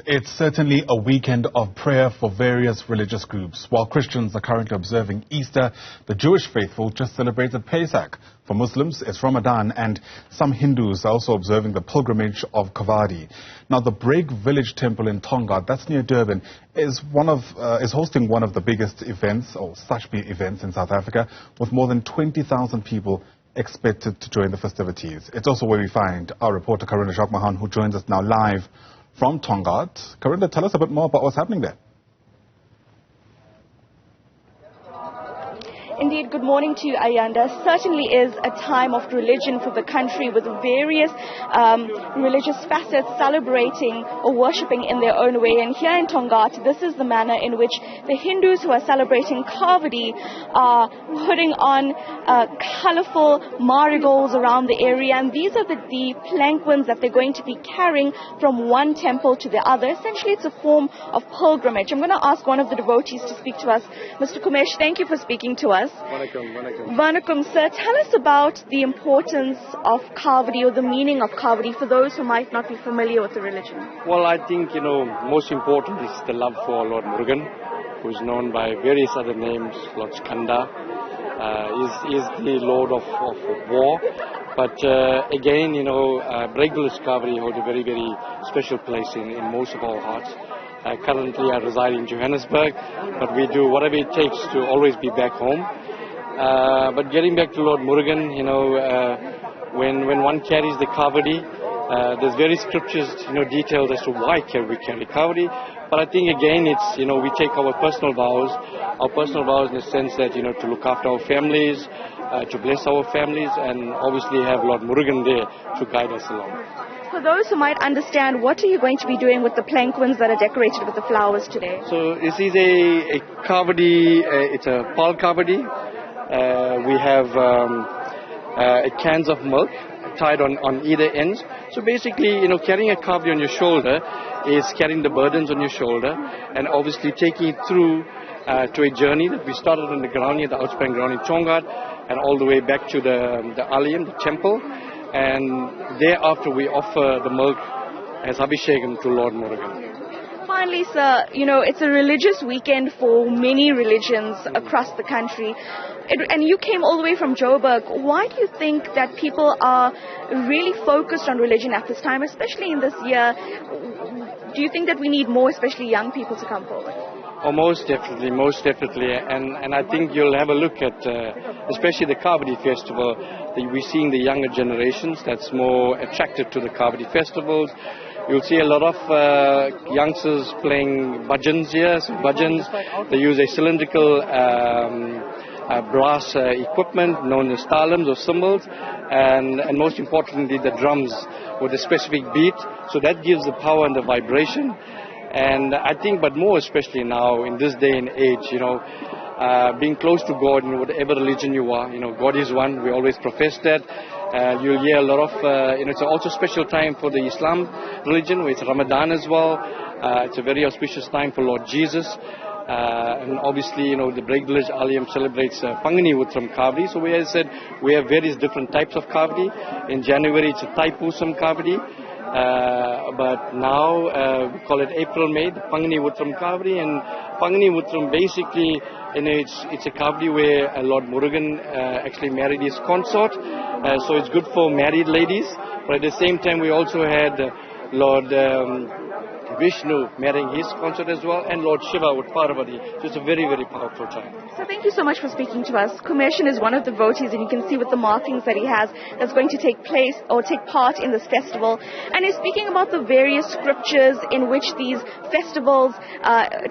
It's certainly a weekend of prayer for various religious groups. While Christians are currently observing Easter, the Jewish faithful just celebrated Pesach. For Muslims, it's Ramadan, and some Hindus are also observing the pilgrimage of Kavadi. Now, the Break Village Temple in Tongaat, that's near Durban, is hosting one of the biggest events, or such big events in South Africa, with more than 20,000 people expected to join the festivities. It's also where we find our reporter Karinda Jagmohan, who joins us now live from Tongaat. Karinda, tell us a bit more about what's happening there. Indeed, good morning to you, Ayanda. Certainly is a time of religion for the country, with various religious facets celebrating or worshipping in their own way. And here in Tongaat, this is the manner in which the Hindus who are celebrating Kavadi are putting on colorful marigolds around the area. And these are the planquins that they're going to be carrying from one temple to the other. Essentially, it's a form of pilgrimage. I'm going to ask one of the devotees to speak to us. Mr. Kumesh, thank you for speaking to us. Vanakkam, sir. Tell us about the importance of Kavadi, or the meaning of Kavadi, for those who might not be familiar with the religion. Well, I think, most important is the love for Lord Murugan, who is known by various other names. Lord Skanda is the Lord of war. But again, Break Village Kavadi holds a very, very special place in most of our hearts. Currently, I reside in Johannesburg, but we do whatever it takes to always be back home. But getting back to Lord Murugan, when one carries the Kavadi, there's various scriptures, detailed as to why we carry Kavadi. But I think again, it's, we take our personal vows in the sense that, to look after our families, to bless our families, and obviously have Lord Murugan there to guide us along. For those who might understand, what are you going to be doing with the planquins that are decorated with the flowers today? So this is a Kavadi, it's a Pal Kavadi. We have cans of milk tied on either ends. So basically, carrying a Kavadi on your shoulder is carrying the burdens on your shoulder, and obviously taking it through to a journey that we started on the ground here, the outspan ground in Tongaat, and all the way back to the Alayam, the temple. And thereafter we offer the milk as Abhishekam to Lord Murugan. Finally, sir, it's a religious weekend for many religions across the country. And you came all the way from Joburg. Why do you think that people are really focused on religion at this time, especially in this year? Do you think that we need more, especially young people, to come forward? Oh, most definitely. And I think you'll have a look at, especially the Kavadi festival, we're seeing the younger generations that's more attracted to the Kavadi festivals. You'll see a lot of youngsters playing bhajans here. So bhajans, they use a cylindrical brass equipment known as talams or cymbals, and most importantly the drums with a specific beat. So that gives the power and the vibration. And I think, but more especially now in this day and age, being close to God, whatever religion you are, God is one. We always profess that. You'll hear a lot of, it's also a special time for the Islam religion, where it's Ramadan as well. It's a very auspicious time for Lord Jesus. And obviously, the Break Village Alayam celebrates Pangani Uttram Kavadi. So as I said, we have various different types of Kavadi. In January, it's a Thaipusam Kavadi. But now we call it April-May, the Pangani Uttram Kavadi. And Pangani Uttram basically, it's a Kavadi where Lord Murugan actually married his consort. So it's good for married ladies. But at the same time, we also had Lord Vishnu marrying his consort as well, and Lord Shiva with Parvati. So it's a very, very powerful time. So thank you so much for speaking to us. Kumeshan is one of the devotees, and you can see with the markings that he has that's going to take place or take part in this festival. And he's speaking about the various scriptures in which these festivals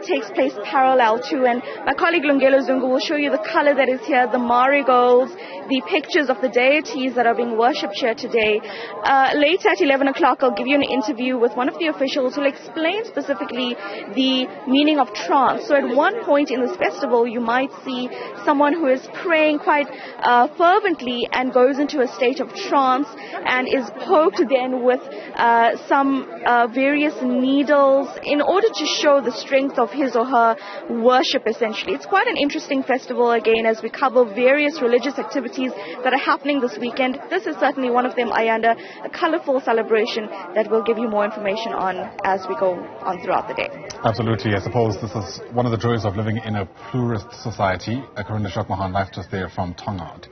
takes place parallel to. And my colleague Lungelo Zungu will show you the color that is here, the marigolds, the pictures of the deities that are being worshipped here today. Later at 11 o'clock, I'll give you an interview with one of the officials who will explain specifically the meaning of trance. So at one point in this festival, you might see someone who is praying quite fervently and goes into a state of trance and is poked then with some various needles in order to show the strength of his or her worship, essentially. It's quite an interesting festival, again, as we cover various religious activities that are happening this weekend. This is certainly one of them, Ayanda, a colorful celebration that we'll give you more information on as we go on throughout the day. Absolutely. I suppose this is one of the joys of living in a pluralist society. Karinda Jagmohan, live just there from Tongaat.